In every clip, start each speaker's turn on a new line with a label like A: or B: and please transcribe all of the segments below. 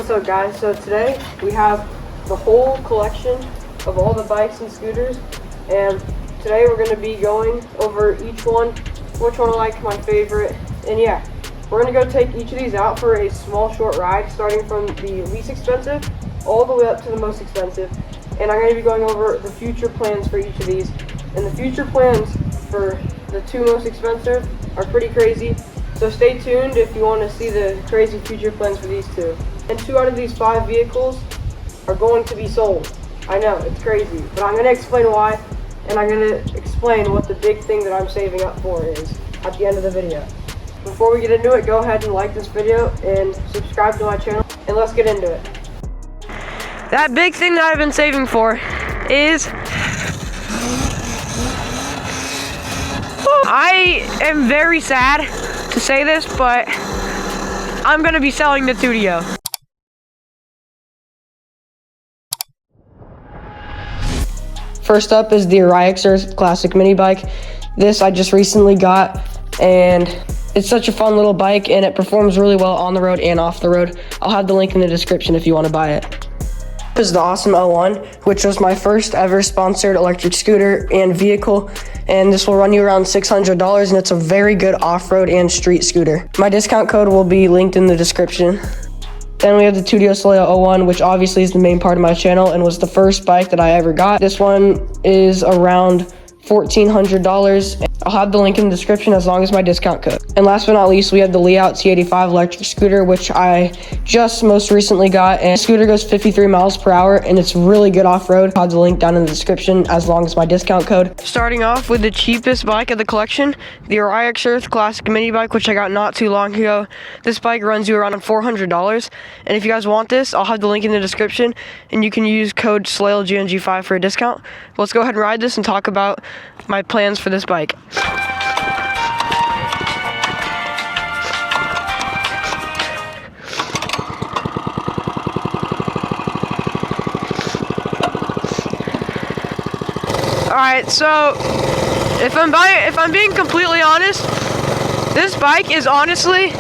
A: What's up, guys? So today we have the whole collection of all the bikes and scooters, and today we're going to be going over each one, which one I like, my favorite, and yeah, we're going to go take each of these out for a small short ride, starting from the least expensive all the way up to the most expensive, and I'm going to be going over the future plans for each of these, and the future plans for the two most expensive are pretty crazy, so stay tuned if you want to see the crazy future plans for these two. And 2 out of these 5 vehicles are going to be sold. I know, it's crazy, but I'm going to explain why, and I'm going to explain what the big thing that I'm saving up for is at the end of the video. Before we get into it, go ahead and like this video and subscribe to my channel, and let's get into it. That big thing that I've been saving for is... I am very sad to say this, but I'm going to be selling the Tuttio. First up is the Oryxearth classic mini bike. This I just recently got, and it's such a fun little bike, and it performs really well on the road and off the road. I'll have the link in the description if you want to buy it. This is the Ausom L1, which was my first ever sponsored electric scooter and vehicle, and this will run you around $600, and it's a very good off-road and street scooter. My discount code will be linked in the description. Then we have the Tuttio Soleil01, which obviously is the main part of my channel and was the first bike that I ever got. This one is around $1,400. I'll have the link in the description as long as my discount code. And last but not least, we have the Leoout T85 electric scooter, which I just most recently got. And the scooter goes 53 miles per hour, and it's really good off-road. I'll have the link down in the description as long as my discount code. Starting off with the cheapest bike of the collection, the Oryxearth classic mini bike, which I got not too long ago. This bike runs you around $400. And if you guys want this, I'll have the link in the description, and you can use code Soleil05 for a discount. Let's go ahead and ride this and talk about my plans for this bike. Alright, so if I'm being completely honest, this bike is honestly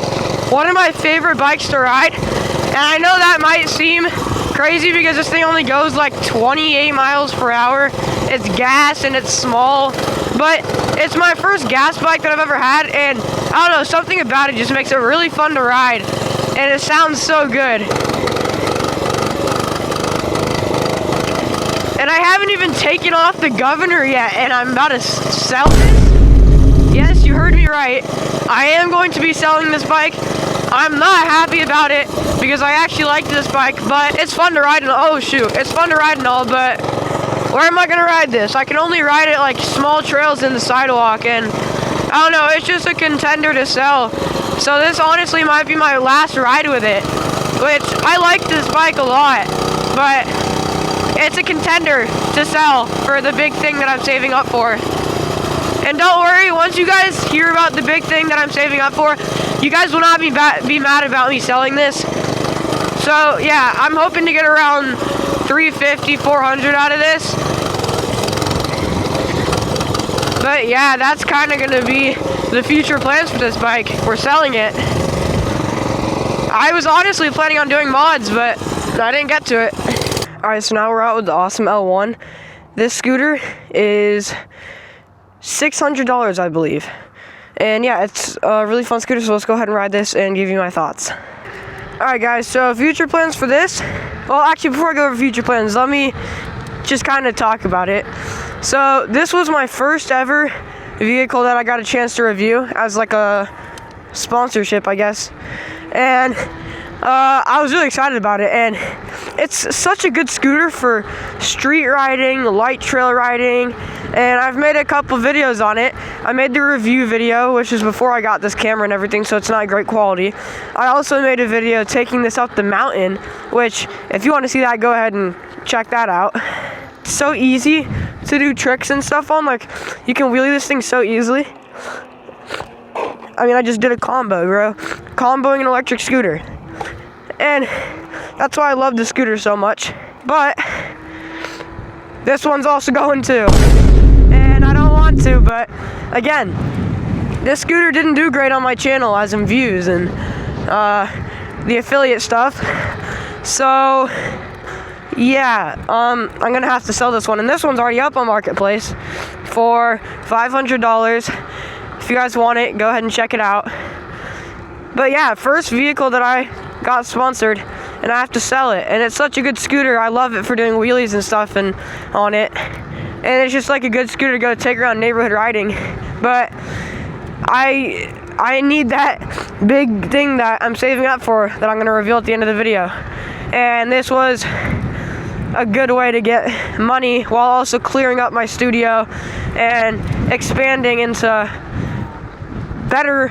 A: one of my favorite bikes to ride. And I know that might seem crazy because this thing only goes like 28 miles per hour. It's gas and it's small, but it's my first gas bike that I've ever had, and I don't know, something about it just makes it really fun to ride, and it sounds so good. And I haven't even taken off the governor yet, and I'm about to sell this. Yes, you heard me right. I am going to be selling this bike. I'm not happy about it because I actually like this bike, but it's fun to ride and it's fun to ride and all, but where am I gonna ride this? I can only ride it like small trails in the sidewalk, and I don't know, it's just a contender to sell. So this honestly might be my last ride with it, which I like this bike a lot, but it's a contender to sell for the big thing that I'm saving up for. And don't worry, once you guys hear about the big thing that I'm saving up for, you guys will not be mad about me selling this. So yeah, I'm hoping to get around $350, $400 out of this. But yeah, that's kind of going to be the future plans for this bike. We're selling it. I was honestly planning on doing mods, but I didn't get to it. Alright, so now we're out with the Ausom L1. This scooter is $600, I believe. And yeah, it's a really fun scooter, so let's go ahead and ride this and give you my thoughts. Alright guys, so future plans for this. Well, actually, before I go over future plans, let me just kind of talk about it. So this was my first ever vehicle that I got a chance to review as like a sponsorship, I guess. And I was really excited about it, and it's such a good scooter for street riding, light trail riding, and I've made a couple videos on it. I made the review video, which is before I got this camera and everything, so it's not great quality. I also made a video taking this up the mountain, which if you want to see that, go ahead and check that out. It's so easy to do tricks and stuff on, like you can wheelie this thing so easily. I mean, I just did a combo, bro. Comboing an electric scooter. And that's why I love the scooter so much. But this one's also going too. And I don't want to, but again, this scooter didn't do great on my channel as in views and the affiliate stuff. So yeah, I'm gonna have to sell this one, and this one's already up on Marketplace for $500. If you guys want it, go ahead and check it out. But yeah, first vehicle that I got sponsored, and I have to sell it, and it's such a good scooter. I love it for doing wheelies and stuff and on it, and it's just like a good scooter to go take around neighborhood riding. But I need that big thing that I'm saving up for that I'm gonna reveal at the end of the video, and this was a good way to get money while also clearing up my studio and expanding into better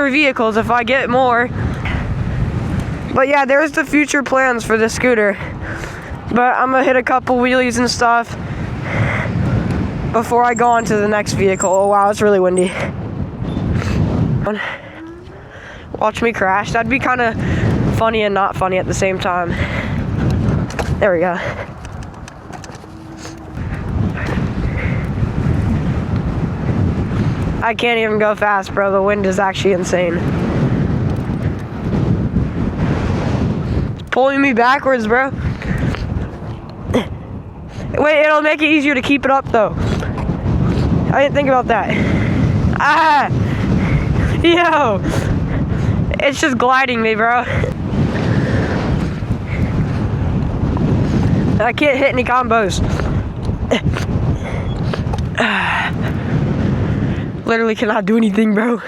A: vehicles if I get more. But yeah, there's the future plans for this scooter. But I'm gonna hit a couple wheelies and stuff before I go on to the next vehicle. Oh wow, it's really windy. Watch me crash. That'd be kind of funny and not funny at the same time. There we go. I can't even go fast, bro. The wind is actually insane. It's pulling me backwards, bro. Wait, it'll make it easier to keep it up, though. I didn't think about that. Ah! Yo! It's just gliding me, bro. I can't hit any combos. Literally cannot do anything, bro.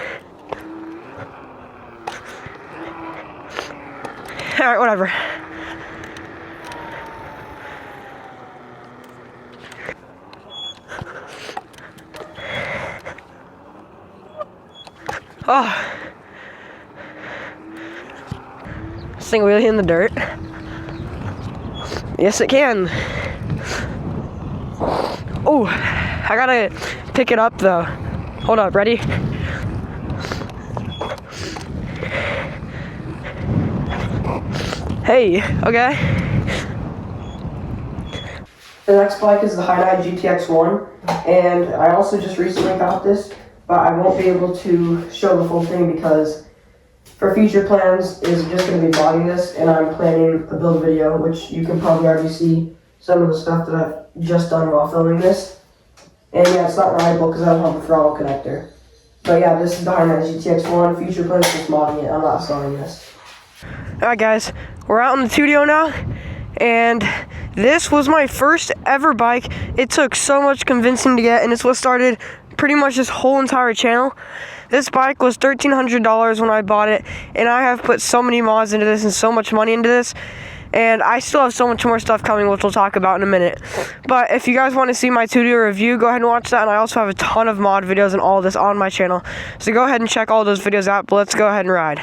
A: Alright, whatever. Oh. This thing really in the dirt? Yes, it can. Oh, I gotta pick it up though. Hold up, ready? Hey, okay. The next bike is the Hiknight GTX1, and I also just recently got this, but I won't be able to show the full thing because for future plans is just going to be bodying this, and I'm planning a build video, which you can probably already see some of the stuff that I've just done while filming this. And yeah, it's not rideable because I don't have a throttle connector. But yeah, this is the Hiknight GTX1. Future plans is just modding it. I'm not selling this. Alright guys, we're out in the Tuttio now, and this was my first ever bike. It took so much convincing to get, and it's what started pretty much this whole entire channel. This bike was $1,300 when I bought it, and I have put so many mods into this and so much money into this, and I still have so much more stuff coming, which we'll talk about in a minute. But if you guys want to see my Tuttio review, go ahead and watch that, and I also have a ton of mod videos and all this on my channel, so go ahead and check all those videos out. But let's go ahead and ride.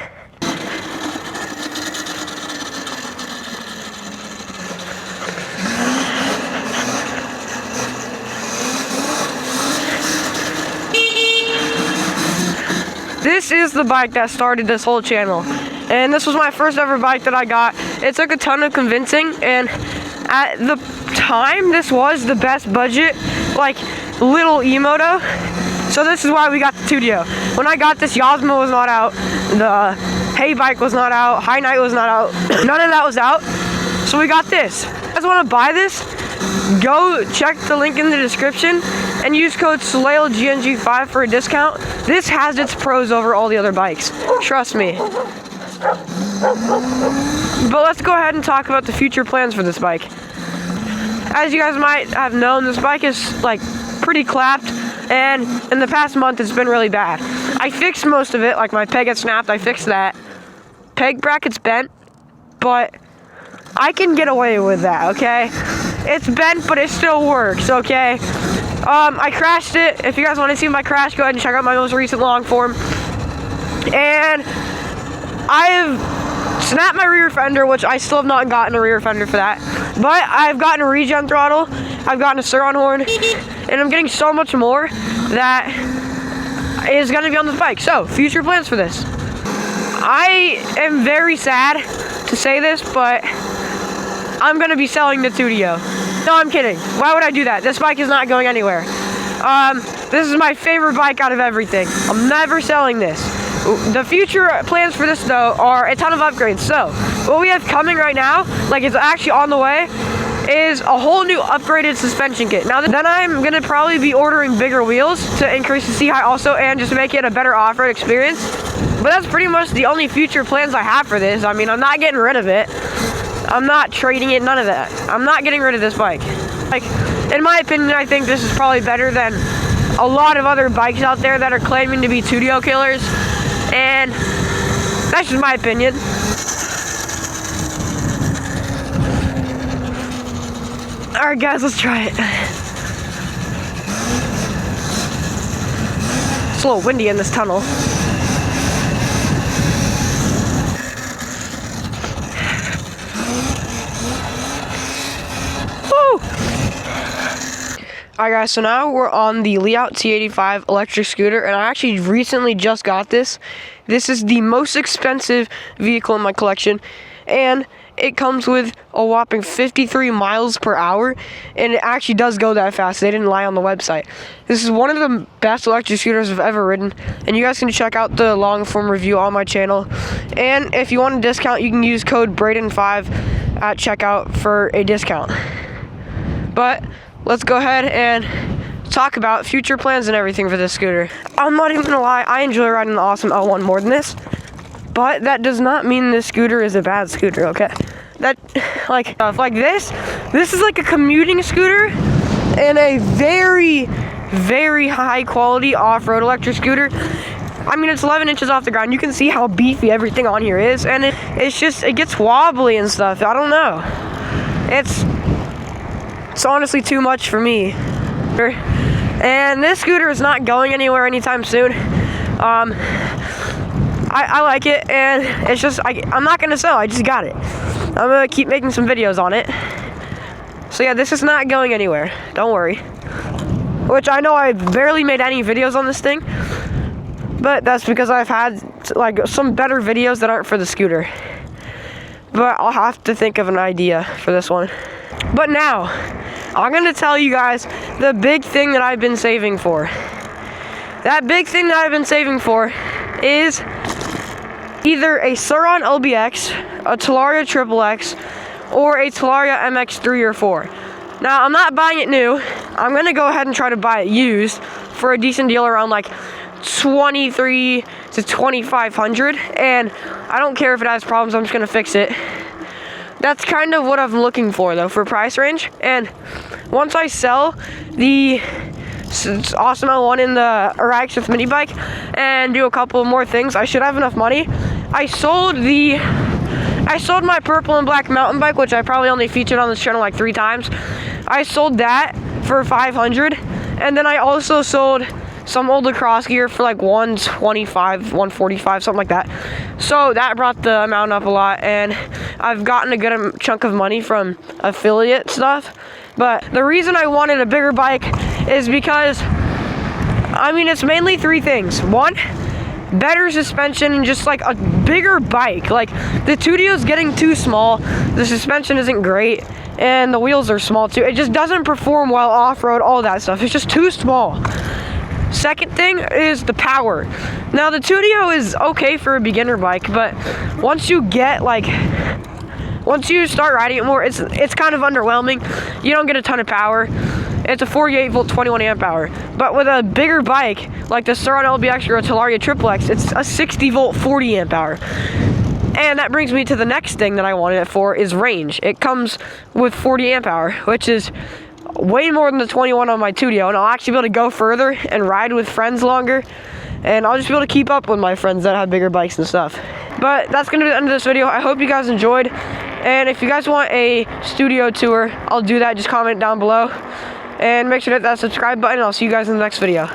A: This is the bike that started this whole channel, and this was my first ever bike that I got. It took a ton of convincing, and at the time this was the best budget, like little emoto. So this is why we got the Tuttio. When I got this, Ausom was not out, the Ebike was not out, Hiknight was not out, none of that was out. So we got this. If you guys want to buy this, go check the link in the description and use code Soleil01 for a discount. This has its pros over all the other bikes. Trust me. But let's go ahead and talk about the future plans for this bike. As you guys might have known, this bike is like pretty clapped, and in the past month it's been really bad. I fixed most of it, like my peg had snapped, I fixed that. Peg bracket's bent, but I can get away with that, okay? It's bent, but it still works, okay? I crashed it. If you guys want to see my crash, go ahead and check out my most recent long form. And I have snapped my rear fender, which I still have not gotten a rear fender for that. But I've gotten a regen throttle, I've gotten a Surron horn, and I'm getting so much more that is going to be on this bike. So, future plans for this. I am very sad to say this, but I'm going to be selling the Tuttio. No, I'm kidding. Why would I do that? This bike is not going anywhere. This is my favorite bike out of everything. I'm never selling this. The future plans for this, though, are a ton of upgrades. So, what we have coming right now, like it's actually on the way, is a whole new upgraded suspension kit. Now then I'm gonna probably be ordering bigger wheels to increase the C height also, and just make it a better off-road experience. But that's pretty much the only future plans I have for this. I mean, I'm not getting rid of it. I'm not trading it, none of that. I'm not getting rid of this bike. Like, in my opinion, I think this is probably better than a lot of other bikes out there that are claiming to be Tuttio killers. And that's just my opinion. Alright guys, let's try it. It's a little windy in this tunnel. Woo! Alright guys, so now we're on the Leoout T85 electric scooter, and I actually recently just got this. This is the most expensive vehicle in my collection, and it comes with a whopping 53 miles per hour, and it actually does go that fast. They didn't lie on the website. This is one of the best electric scooters I've ever ridden, and you guys can check out the long form review on my channel. And if you want a discount, you can use code Braden5 at checkout for a discount. But let's go ahead and talk about future plans and everything for this scooter. I'm not even gonna lie, I enjoy riding the Ausom L1 more than this. But that does not mean this scooter is a bad scooter, okay? That, like, stuff like this is like a commuting scooter and a very, very high quality off-road electric scooter. I mean, it's 11 inches off the ground. You can see how beefy everything on here is, and it gets wobbly and stuff. I don't know. It's honestly too much for me. And this scooter is not going anywhere anytime soon. I like it, and it's just, I'm not gonna sell, I just got it. I'm gonna keep making some videos on it. So yeah, this is not going anywhere, don't worry. Which I know I barely made any videos on this thing, but that's because I've had like some better videos that aren't for the scooter. But I'll have to think of an idea for this one. But now, I'm gonna tell you guys the big thing that I've been saving for. That big thing that I've been saving for is either a Surron LBX, a Talaria XXX, or a Talaria MX3 or 4. Now, I'm not buying it new. I'm gonna go ahead and try to buy it used for a decent deal around like $2,300 to $2,500, and I don't care if it has problems, I'm just gonna fix it. That's kind of what I'm looking for though, for price range. And once I sell the Ausom L1 in the Oryxearth mini bike and do a couple more things, I should have enough money. I sold my purple and black mountain bike, which I probably only featured on this channel like 3 times. I sold that for $500, and then I also sold some old lacrosse gear for like $125, $145, something like that. So that brought the amount up a lot, and I've gotten a good chunk of money from affiliate stuff. But the reason I wanted a bigger bike is because, I mean, it's mainly 3 things. 1, better suspension and just like a bigger bike. Like, the Tuttio's getting too small, the suspension isn't great, and the wheels are small too. It just doesn't perform well off-road, all that stuff. It's just too small. Second thing is the power. Now, the Tuttio is okay for a beginner bike, but once you start riding it more, it's kind of underwhelming. You don't get a ton of power. It's a 48 volt 21 amp hour. But with a bigger bike like the Surron LBX or a Talaria XXX, it's a 60 volt 40 amp hour. And that brings me to the next thing that I wanted it for, is range. It comes with 40 amp hour, which is way more than the 21 on my Tuttio, and I'll actually be able to go further and ride with friends longer, and I'll just be able to keep up with my friends that have bigger bikes and stuff. But that's gonna be the end of this video. I hope you guys enjoyed, and if you guys want a studio tour, I'll do that. Just comment down below, and make sure to hit that subscribe button, and I'll see you guys in the next video.